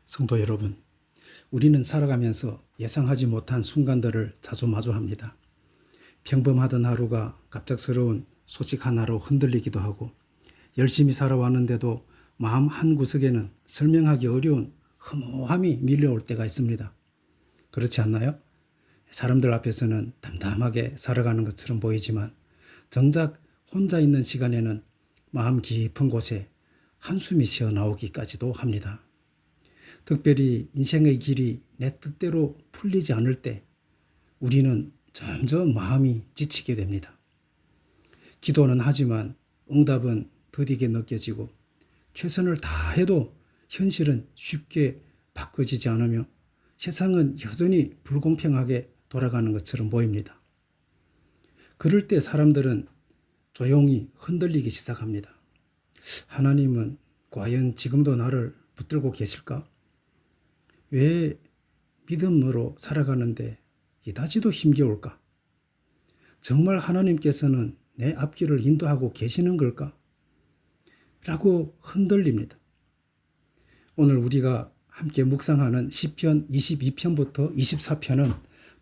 성도 여러분, 우리는 살아가면서 예상하지 못한 순간들을 자주 마주합니다. 평범하던 하루가 갑작스러운 소식 하나로 흔들리기도 하고, 열심히 살아왔는데도 마음 한구석에는 설명하기 어려운 허무함이 밀려올 때가 있습니다. 그렇지 않나요? 사람들 앞에서는 담담하게 살아가는 것처럼 보이지만 정작 혼자 있는 시간에는 마음 깊은 곳에 한숨이 새어 나오기까지도 합니다. 특별히 인생의 길이 내 뜻대로 풀리지 않을 때 우리는 점점 마음이 지치게 됩니다. 기도는 하지만 응답은 더디게 느껴지고 최선을 다해도 현실은 쉽게 바꿔지지 않으며 세상은 여전히 불공평하게 돌아가는 것처럼 보입니다. 그럴 때 사람들은 조용히 흔들리기 시작합니다. 하나님은 과연 지금도 나를 붙들고 계실까? 왜 믿음으로 살아가는데 이다지도 힘겨울까? 정말 하나님께서는 내 앞길을 인도하고 계시는 걸까? 라고 흔들립니다. 오늘 우리가 함께 묵상하는 시편 22편부터 24편은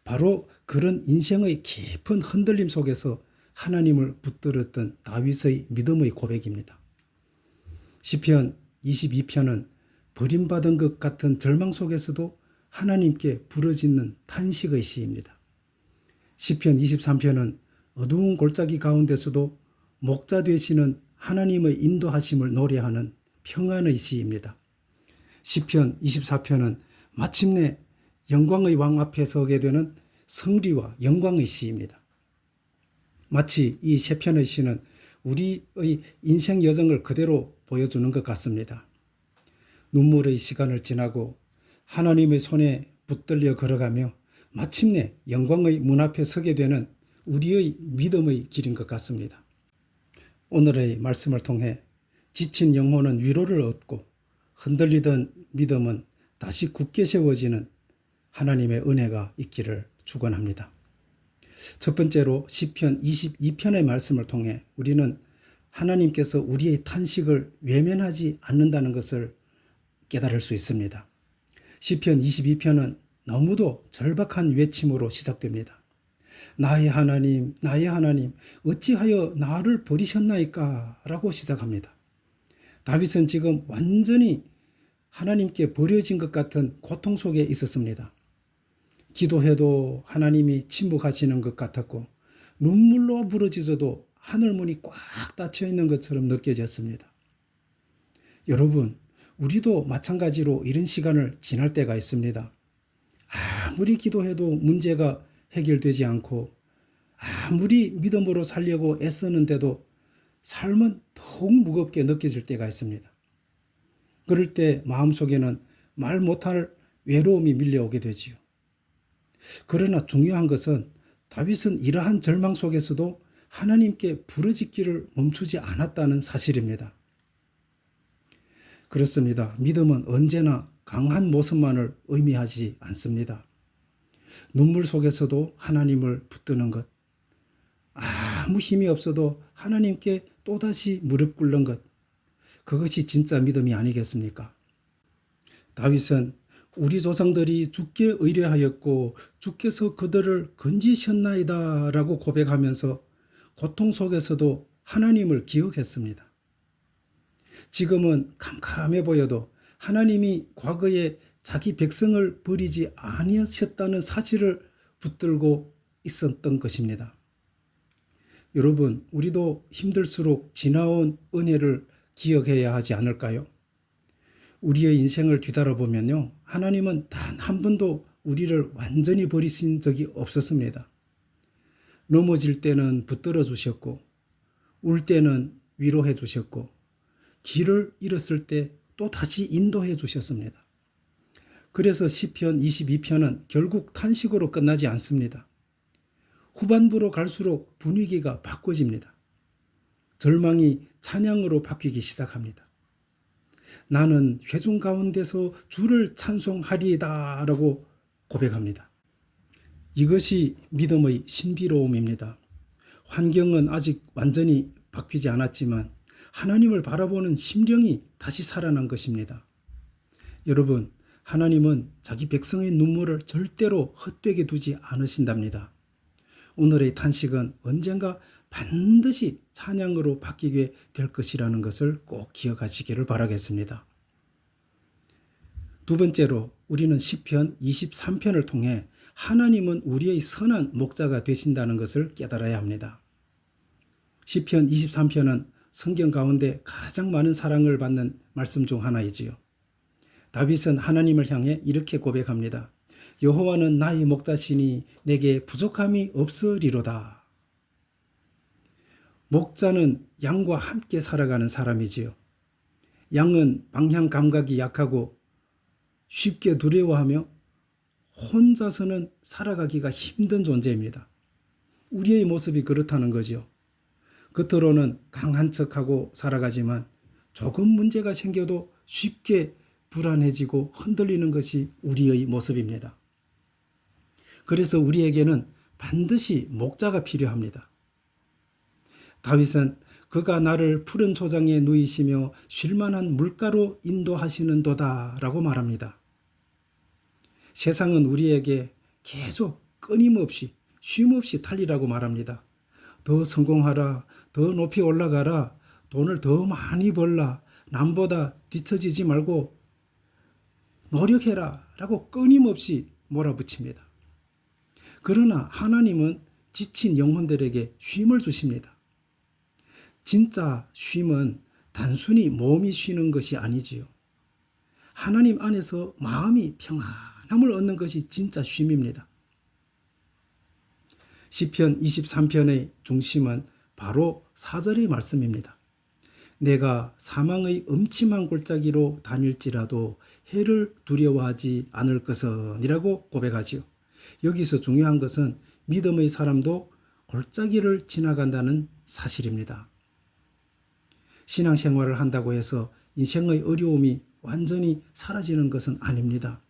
바로 그런 인생의 깊은 흔들림 속에서 하나님을 붙들었던 다윗의 믿음의 고백입니다. 시편 22편은 버림받은 것 같은 절망 속에서도 하나님께 부르짖는 탄식의 시입니다. 시편 23편은 어두운 골짜기 가운데서도 목자 되시는 하나님의 인도하심을 노래하는 평안의 시입니다. 시편 24편은 마침내 영광의 왕 앞에 서게 되는 성리와 영광의 시입니다. 마치 이 세 편의 시는 우리의 인생 여정을 그대로 보여주는 것 같습니다. 눈물의 시간을 지나고 하나님의 손에 붙들려 걸어가며 마침내 영광의 문 앞에 서게 되는 우리의 믿음의 길인 것 같습니다. 오늘의 말씀을 통해 지친 영혼은 위로를 얻고 흔들리던 믿음은 다시 굳게 세워지는 하나님의 은혜가 있기를 축원합니다. 첫 번째로 시편 22편의 말씀을 통해 우리는 하나님께서 우리의 탄식을 외면하지 않는다는 것을 깨달을 수 있습니다. 시편 22편은 너무도 절박한 외침으로 시작됩니다. 나의 하나님, 나의 하나님, 어찌하여 나를 버리셨나이까? 라고 시작합니다. 다윗은 지금 완전히 하나님께 버려진 것 같은 고통 속에 있었습니다. 기도해도 하나님이 침묵하시는 것 같았고 눈물로 부르짖어도 하늘문이 꽉 닫혀 있는 것처럼 느껴졌습니다. 여러분, 우리도 마찬가지로 이런 시간을 지날 때가 있습니다. 아무리 기도해도 문제가 해결되지 않고 아무리 믿음으로 살려고 애쓰는데도 삶은 더욱 무겁게 느껴질 때가 있습니다. 그럴 때 마음속에는 말 못할 외로움이 밀려오게 되지요. 그러나 중요한 것은 다윗은 이러한 절망 속에서도 하나님께 부르짖기를 멈추지 않았다는 사실입니다. 그렇습니다. 믿음은 언제나 강한 모습만을 의미하지 않습니다. 눈물 속에서도 하나님을 붙드는 것, 아무 힘이 없어도 하나님께 또다시 무릎 꿇는 것, 그것이 진짜 믿음이 아니겠습니까? 다윗은 우리 조상들이 주께 의뢰하였고 주께서 그들을 건지셨나이다 라고 고백하면서 고통 속에서도 하나님을 기억했습니다. 지금은 캄캄해 보여도 하나님이 과거에 자기 백성을 버리지 아니하셨다는 사실을 붙들고 있었던 것입니다. 여러분, 우리도 힘들수록 지나온 은혜를 기억해야 하지 않을까요? 우리의 인생을 뒤돌아보면요, 하나님은 단 한 번도 우리를 완전히 버리신 적이 없었습니다. 넘어질 때는 붙들어 주셨고, 울 때는 위로해 주셨고, 길을 잃었을 때 또 다시 인도해 주셨습니다. 그래서 시편 22편은 결국 탄식으로 끝나지 않습니다. 후반부로 갈수록 분위기가 바꿔집니다. 절망이 찬양으로 바뀌기 시작합니다. 나는 회중 가운데서 주를 찬송하리이다 라고 고백합니다. 이것이 믿음의 신비로움입니다. 환경은 아직 완전히 바뀌지 않았지만 하나님을 바라보는 심령이 다시 살아난 것입니다. 여러분, 하나님은 자기 백성의 눈물을 절대로 헛되게 두지 않으신답니다. 오늘의 탄식은 언젠가 반드시 찬양으로 바뀌게 될 것이라는 것을 꼭 기억하시기를 바라겠습니다. 두 번째로 우리는 시편 23편을 통해 하나님은 우리의 선한 목자가 되신다는 것을 깨달아야 합니다. 시편 23편은 성경 가운데 가장 많은 사랑을 받는 말씀 중 하나이지요. 다윗은 하나님을 향해 이렇게 고백합니다. 여호와는 나의 목자시니 내게 부족함이 없으리로다. 목자는 양과 함께 살아가는 사람이지요. 양은 방향 감각이 약하고 쉽게 두려워하며 혼자서는 살아가기가 힘든 존재입니다. 우리의 모습이 그렇다는 거죠. 겉으로는 강한 척하고 살아가지만 조금 문제가 생겨도 쉽게 불안해지고 흔들리는 것이 우리의 모습입니다. 그래서 우리에게는 반드시 목자가 필요합니다. 다윗은 그가 나를 푸른 초장에 누이시며 쉴만한 물가로 인도하시는도다 라고 말합니다. 세상은 우리에게 계속 끊임없이 쉼없이 달리라고 말합니다. 더 성공하라, 더 높이 올라가라, 돈을 더 많이 벌라, 남보다 뒤처지지 말고 노력해라 라고 끊임없이 몰아붙입니다. 그러나 하나님은 지친 영혼들에게 쉼을 주십니다. 진짜 쉼은 단순히 몸이 쉬는 것이 아니지요. 하나님 안에서 마음이 평안함을 얻는 것이 진짜 쉼입니다. 시편 23편의 중심은 바로 4절의 말씀입니다. 내가 사망의 음침한 골짜기로 다닐지라도 해를 두려워하지 않을 것은이라고 고백하지요. 여기서 중요한 것은 믿음의 사람도 골짜기를 지나간다는 사실입니다. 신앙생활을 한다고 해서 인생의 어려움이 완전히 사라지는 것은 아닙니다.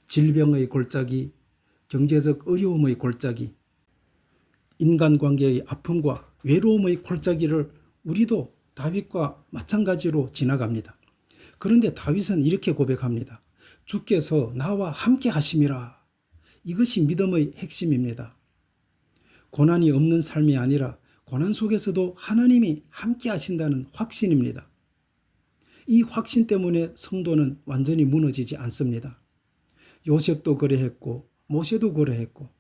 질병의 골짜기, 경제적 어려움의 골짜기, 인간관계의 아픔과 외로움의 골짜기를 우리도 다윗과 마찬가지로 지나갑니다. 그런데 다윗은 이렇게 고백합니다. 주께서 나와 함께 하심이라. 이것이 믿음의 핵심입니다. 고난이 없는 삶이 아니라 고난 속에서도 하나님이 함께 하신다는 확신입니다. 이 확신 때문에 성도는 완전히 무너지지 않습니다. 요셉도 그래했고 모세도 그래했고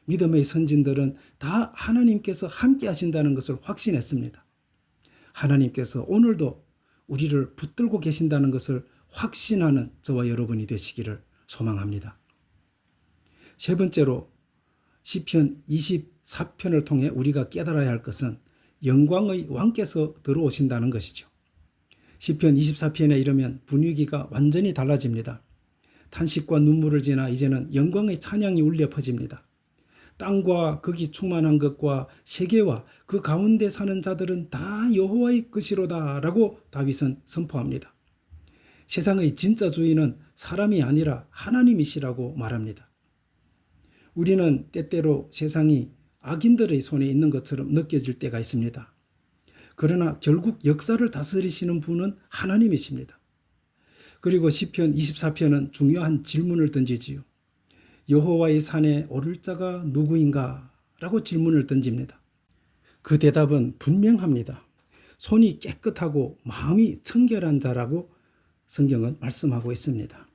믿음의 선진들은 다 하나님께서 함께 하신다는 것을 확신했습니다. 하나님께서 오늘도 우리를 붙들고 계신다는 것을 확신하는 저와 여러분이 되시기를 소망합니다. 세 번째로 시편 24편을 통해 우리가 깨달아야 할 것은 영광의 왕께서 들어오신다는 것이죠. 시편 24편에 이르면 분위기가 완전히 달라집니다. 탄식과 눈물을 지나 이제는 영광의 찬양이 울려 퍼집니다. 땅과 거기 충만한 것과 세계와 그 가운데 사는 자들은 다 여호와의 것이로다 라고 다윗은 선포합니다. 세상의 진짜 주인은 사람이 아니라 하나님이시라고 말합니다. 우리는 때때로 세상이 악인들의 손에 있는 것처럼 느껴질 때가 있습니다. 그러나 결국 역사를 다스리시는 분은 하나님이십니다. 그리고 시편 24편은 중요한 질문을 던지지요. 여호와의 산에 오를 자가 누구인가? 라고 질문을 던집니다. 그 대답은 분명합니다. 손이 깨끗하고 마음이 청결한 자라고 성경은 말씀하고 있습니다.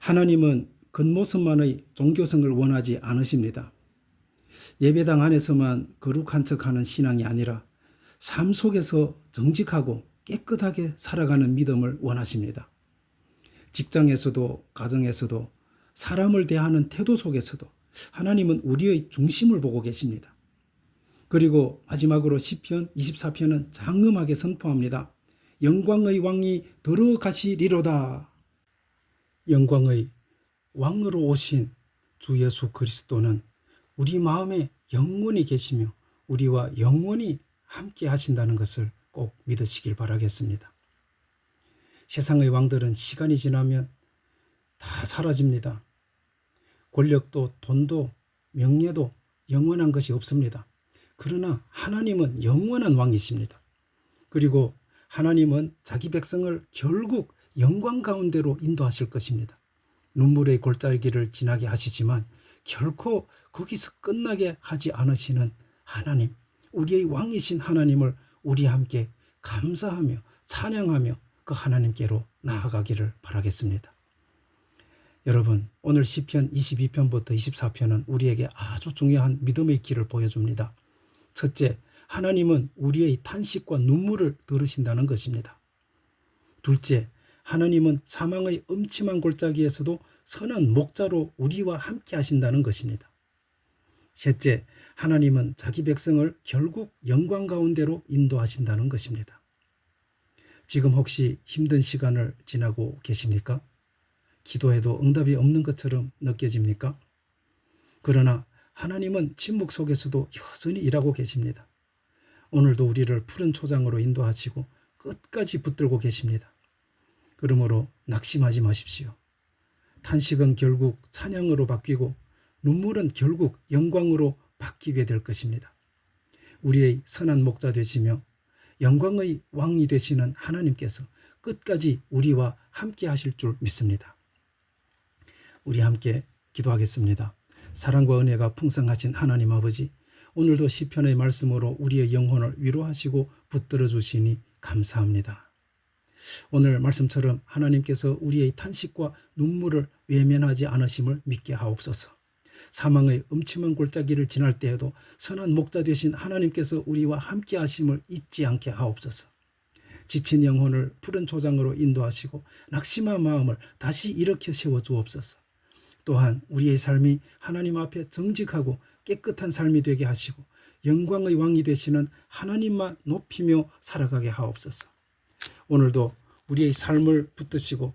하나님은 겉모습만의 종교성을 원하지 않으십니다. 예배당 안에서만 거룩한 척하는 신앙이 아니라 삶 속에서 정직하고 깨끗하게 살아가는 믿음을 원하십니다. 직장에서도 가정에서도 사람을 대하는 태도 속에서도 하나님은 우리의 중심을 보고 계십니다. 그리고 마지막으로 시편 24편은 장엄하게 선포합니다. 영광의 왕이 들어가시리로다. 영광의 왕으로 오신 주 예수 그리스도는 우리 마음에 영원히 계시며 우리와 영원히 함께 하신다는 것을 꼭 믿으시길 바라겠습니다. 세상의 왕들은 시간이 지나면 다 사라집니다. 권력도 돈도 명예도 영원한 것이 없습니다. 그러나 하나님은 영원한 왕이십니다. 그리고 하나님은 자기 백성을 결국 영광 가운데로 인도하실 것입니다. 눈물의 골짜기를 지나게 하시지만 결코 거기서 끝나게 하지 않으시는 하나님, 우리의 왕이신 하나님을 우리 함께 감사하며 찬양하며 그 하나님께로 나아가기를 바라겠습니다. 여러분, 오늘 시편 22편부터 24편은 우리에게 아주 중요한 믿음의 길을 보여줍니다. 첫째, 하나님은 우리의 탄식과 눈물을 들으신다는 것입니다. 둘째, 하나님은 사망의 음침한 골짜기에서도 선한 목자로 우리와 함께 하신다는 것입니다. 셋째, 하나님은 자기 백성을 결국 영광 가운데로 인도하신다는 것입니다. 지금 혹시 힘든 시간을 지나고 계십니까? 기도해도 응답이 없는 것처럼 느껴집니까? 그러나 하나님은 침묵 속에서도 여전히 일하고 계십니다. 오늘도 우리를 푸른 초장으로 인도하시고 끝까지 붙들고 계십니다. 그러므로 낙심하지 마십시오. 탄식은 결국 찬양으로 바뀌고 눈물은 결국 영광으로 바뀌게 될 것입니다. 우리의 선한 목자 되시며 영광의 왕이 되시는 하나님께서 끝까지 우리와 함께 하실 줄 믿습니다. 우리 함께 기도하겠습니다. 사랑과 은혜가 풍성하신 하나님 아버지, 오늘도 시편의 말씀으로 우리의 영혼을 위로하시고 붙들어 주시니 감사합니다. 오늘 말씀처럼 하나님께서 우리의 탄식과 눈물을 외면하지 않으심을 믿게 하옵소서. 사망의 음침한 골짜기를 지날 때에도 선한 목자 되신 하나님께서 우리와 함께 하심을 잊지 않게 하옵소서. 지친 영혼을 푸른 초장으로 인도하시고 낙심한 마음을 다시 일으켜 세워 주옵소서. 또한 우리의 삶이 하나님 앞에 정직하고 깨끗한 삶이 되게 하시고 영광의 왕이 되시는 하나님만 높이며 살아가게 하옵소서. 오늘도 우리의 삶을 붙드시고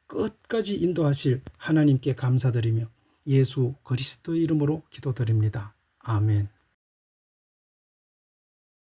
끝까지 인도하실 하나님께 감사드리며 예수 그리스도의 이름으로 기도드립니다. 아멘.